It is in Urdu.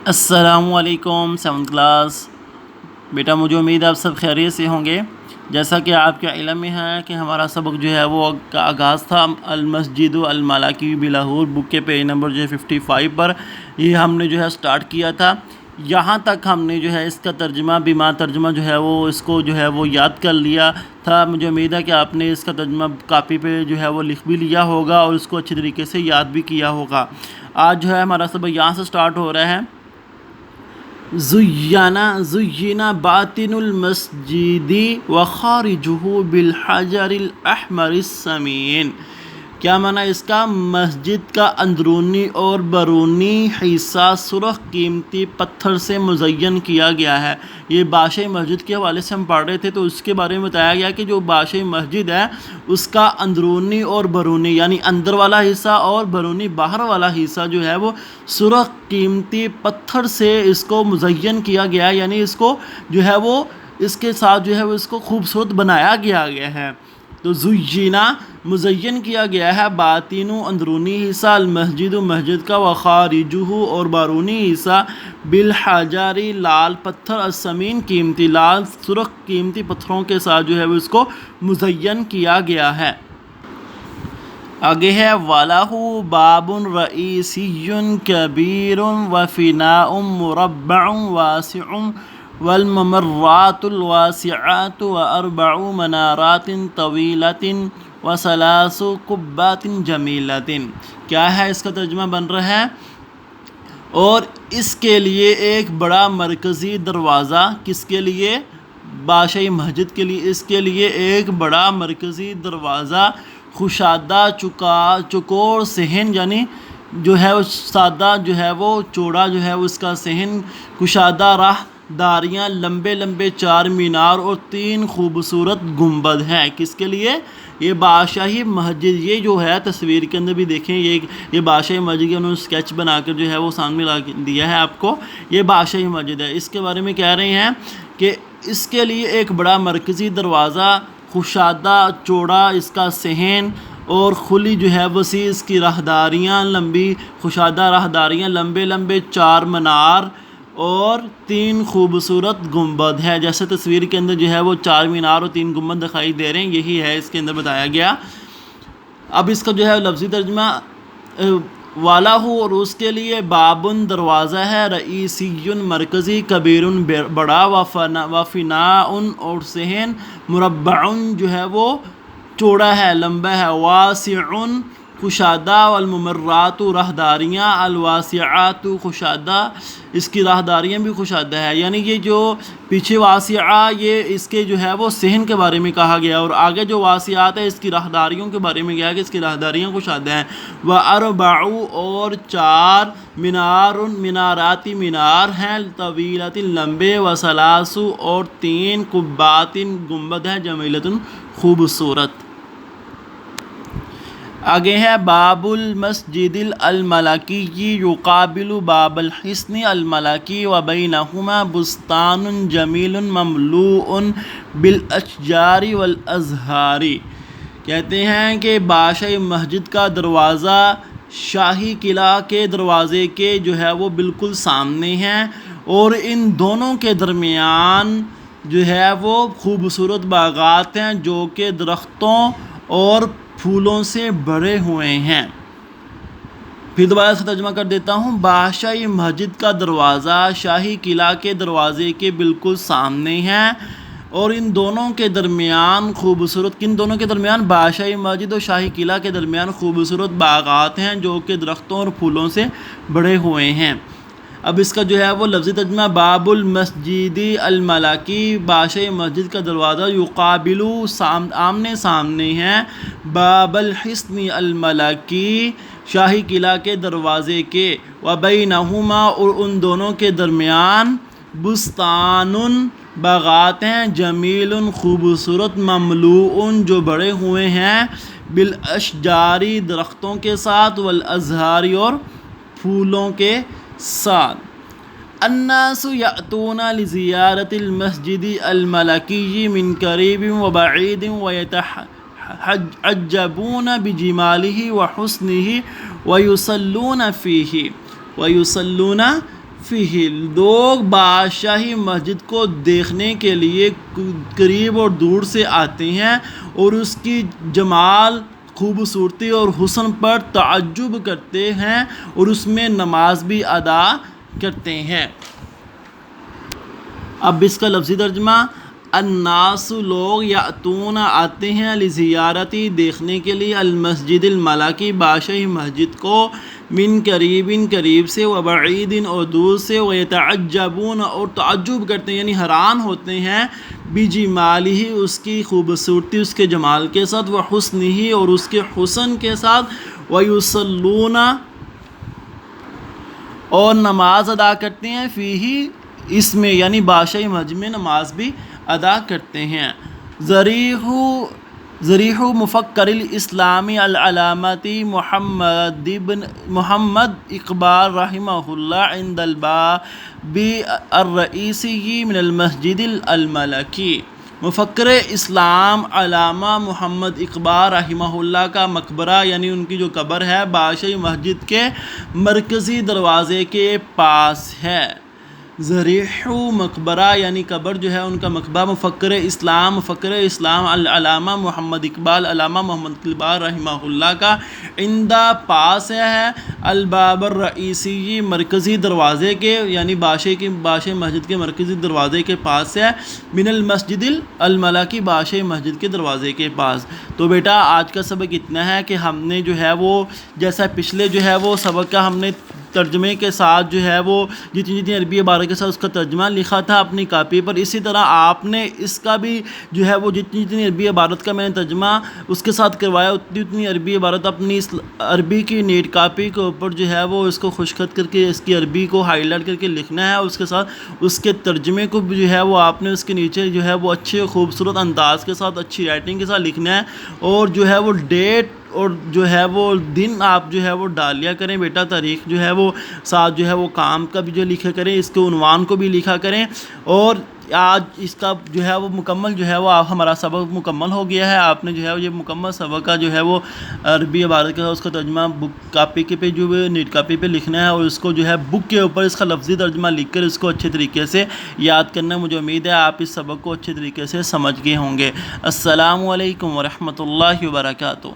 السلام علیکم 7th کلاس بیٹا، مجھے امید ہے آپ سب خیریت سے ہوں گے۔ جیسا کہ آپ کے علم میں ہے کہ ہمارا سبق جو ہے وہ کا آغاز تھا المسجد الملاکی بلاہور بک کے پیج نمبر 55 پر، یہ ہم نے جو ہے سٹارٹ کیا تھا۔ یہاں تک ہم نے جو ہے اس کا ترجمہ بیما ترجمہ جو ہے وہ اس کو جو ہے وہ یاد کر لیا تھا۔ مجھے امید ہے کہ آپ نے اس کا ترجمہ کاپی پہ جو ہے وہ لکھ بھی لیا ہوگا اور اس کو اچھی طریقے سے یاد بھی کیا ہوگا۔ آج جو ہے ہمارا سبق یہاں سے سٹارٹ ہو رہا ہے۔ زینا باطن المسجد وخارجہ بالحجر الاحمر الثمین۔ کیا معنی اس کا؟ مسجد کا اندرونی اور بیرونی حصہ سرخ قیمتی پتھر سے مزین کیا گیا ہے۔ یہ باشِ مسجد کے حوالے سے ہم پڑھ رہے تھے، تو اس کے بارے میں بتایا گیا کہ جو باشِ مسجد ہے اس کا اندرونی اور بیرونی یعنی اندر والا حصہ اور بیرونی باہر والا حصہ جو ہے وہ سرخ قیمتی پتھر سے اس کو مزین کیا گیا، یعنی اس کو جو ہے وہ اس کے ساتھ جو ہے وہ اس کو خوبصورت بنایا گیا ہے۔ تو زینا مزین کیا گیا ہے، باطن اندرونی حصہ، المسجد مسجد کا، وخارجہ اور بیرونی حصہ، بالحجر لال پتھر، الثمین قیمتی، لال سرخ قیمتی پتھروں کے ساتھ جو ہے وہ اس کو مزین کیا گیا ہے۔ آگے ہے وَلَهُ بَابٌ رَئِیسِیٌّ کَبِیرٌ وَفِنَاءٌ مُرَبَّعٌ وَاسِعٌ وَالْمَمَرَّاتُ الْوَاسِعَاتُ وَأَرْبَعُ مَنَارَاتٍ طَوِیلَةٍ وَثَلَاثُ قُبَّاتٍ جَمِیلَةٍ۔ کیا ہے اس کا ترجمہ بن رہا ہے؟ اور اس کے لیے ایک بڑا مرکزی دروازہ، کس کے لیے؟ باشِ مسجد کے لیے، اس کے لیے ایک بڑا مرکزی دروازہ، کشادہ چکور صحن، یعنی جو ہے سادہ جو ہے وہ چوڑا جو ہے اس کا صحن، کشادہ راہ داریاں، لمبے لمبے 4 مینار اور 3 خوبصورت گنبد ہیں۔ کس کے لیے؟ یہ بادشاہی مسجد، یہ جو ہے تصویر کے اندر بھی دیکھیں، یہ بادشاہی مسجد کے انہوں نے اسکیچ بنا کر جو ہے وہ سامنے لا دیا ہے آپ کو، یہ بادشاہی مسجد ہے۔ اس کے بارے میں کہہ رہے ہیں کہ اس کے لیے ایک بڑا مرکزی دروازہ، کشادہ چوڑا اس کا صحن اور کھلی جو ہے وسیع اس کی راہداریاں، لمبی کشادہ راہداریاں، لمبے لمبے 4 مینار اور 3 خوبصورت گنبد ہے۔ جیسے تصویر کے اندر جو ہے وہ 4 مینار اور 3 گنبد دکھائی دے رہے ہیں، یہی ہے اس کے اندر بتایا گیا۔ اب اس کا جو ہے لفظی ترجمہ والا ہو، اور اس کے لیے بابن دروازہ ہے، رئیسی مرکزی، کبیرن بڑا، وفناء اور صحن، مربع جو ہے وہ چوڑا ہے لمبا ہے، واسع کشادہ، والممرات راہداریاں، الواسعات کشادہ، اس کی راہداریاں بھی کشادہ ہے۔ یعنی یہ جو پیچھے واسعہ یہ اس کے جو ہے وہ صحن کے بارے میں کہا گیا، اور آگے جو واسعات ہے اس کی راہداریوں کے بارے میں کہا کہ اس کی راہداریاں کشادہ ہیں۔ وَأَرْبَعُ اور 4 مینارات مینار ہیں، طویلۃ لمبے، وَثَلَاثُ اور 3 قُبَّاتٍ گنبد ہیں، جمیلۃ خوبصورت۔ آگے ہے باب المسجد الملکی یقابل باب الحصن الملکی وبینہما بستان جمیل مملوء بالاشجار والازہار۔ کہتے ہیں کہ بادشاہی مسجد کا دروازہ شاہی قلعہ کے دروازے کے جو ہے وہ بالکل سامنے ہے، اور ان دونوں کے درمیان جو ہے وہ خوبصورت باغات ہیں جو کہ درختوں اور پھولوں سے بھرے ہوئے ہیں۔ پھر دوبارہ سے ترجمہ کر دیتا ہوں۔ بادشاہی مسجد کا دروازہ شاہی قلعہ کے دروازے کے بالکل سامنے ہے، اور ان دونوں کے درمیان خوبصورت، کن دونوں کے درمیان؟ بادشاہی مسجد اور شاہی قلعہ کے درمیان خوبصورت باغات ہیں جو کہ درختوں اور پھولوں سے بھرے ہوئے ہیں۔ اب اس کا جو ہے وہ لفظی ترجمہ، باب المسجد الملکی، بادشاہی مسجد کا دروازہ، یقابل آمنے سامنے ہے، باب الحصن الملکی، شاہی قلعہ کے دروازے کے، وبینہما اور ان دونوں کے درمیان، بستان باغات ہیں، جمیل خوبصورت، مملوء جو بھرے ہوئے ہیں، بالاشجار درختوں کے ساتھ، والازہار اور پھولوں کے ساتھ۔ الناس یأتون لزیارت المسجد الملکی من قریب وبعید ویتعجبون بجمالہ وحسنہ ویصلون فیہ، لوگ بادشاہی مسجد کو دیکھنے کے لیے قریب اور دور سے آتے ہیں اور اس کی جمال، خوبصورتی اور حسن پر تعجب کرتے ہیں اور اس میں نماز بھی ادا کرتے ہیں۔ اب اس کا لفظی ترجمہ، الناس لوگ، یاتون آتے ہیں، لزیارتی دیکھنے کے لیے، المسجد الملکی بادشاہی مسجد کو، من قریب قریب سے، وبعید اور دور سے، ویتعجبون اور تعجب کرتے ہیں یعنی حیران ہوتے ہیں، بجمالہ اس کی خوبصورتی، اس کے جمال کے ساتھ، وحسنہ اور اس کے حسن کے ساتھ، ویصلون اور نماز ادا کرتے ہیں، فیہ اس میں یعنی بادشاہی مسجد میں نماز بھی ادا کرتے ہیں۔ ضریح مفکر الاسلامی العلامتی محمد اقبال رحمہ اللہ عند الباب الرئیسی من المسجد الملکی، مفکر اسلام علامہ محمد اقبال رحمہ اللہ کا مقبرہ یعنی ان کی جو قبر ہے بادشاہی مسجد کے مرکزی دروازے کے پاس ہے۔ ضریح مقبرہ یعنی قبر جو ہے ان کا مقبرہ، مفکر اسلام العلامہ محمد اقبال، علامہ محمد اقبال رحمہ اللہ کا، عندہ پاس ہے، الباب الرئیسی مرکزی دروازے کے یعنی بادشاہی مسجد کے مرکزی دروازے کے پاس ہے، من المسجد الملکی بادشاہی مسجد کے دروازے کے پاس۔ تو بیٹا آج کا سبق اتنا ہے کہ ہم نے جو ہے وہ جیسا پچھلے جو ہے وہ سبق کا ہم نے ترجمے کے ساتھ جو ہے وہ جتنی عربی عبارت کے ساتھ اس کا ترجمہ لکھا تھا اپنی کاپی پر، اسی طرح آپ نے اس کا بھی جو ہے وہ جتنی عربی عبارت کا میں نے ترجمہ اس کے ساتھ کروایا اتنی عربی عبارت اپنی عربی کی نیٹ کاپی کے اوپر جو ہے وہ اس کو خشخط کر کے اس کی عربی کو ہائی لائٹ کر کے لکھنا ہے، اس کے ساتھ اس کے ترجمے کو بھی جو ہے وہ آپ نے اس کے نیچے جو ہے وہ اچھے خوبصورت انداز کے ساتھ اچھی رائٹنگ کے ساتھ لکھنا ہے، اور جو ہے وہ ڈیٹ اور جو ہے وہ دن آپ جو ہے وہ ڈال لیا کریں بیٹا، تاریخ جو ہے وہ ساتھ جو ہے وہ کام کا بھی جو لکھا کریں، اس کے عنوان کو بھی لکھا کریں۔ اور آج اس کا جو ہے وہ مکمل جو ہے وہ ہمارا سبق مکمل ہو گیا ہے، آپ نے جو ہے یہ مکمل سبق کا جو ہے وہ عربی عبارت کا اس کا ترجمہ بک کاپی کے پہ جو نیٹ کاپی پہ لکھنا ہے، اور اس کو جو ہے بک کے اوپر اس کا لفظی ترجمہ لکھ کر اس کو اچھے طریقے سے یاد کرنا۔ مجھے امید ہے آپ اس سبق کو اچھے طریقے سے سمجھ گئے ہوں گے۔ السلام علیکم ورحمۃ اللہ وبرکاتہ۔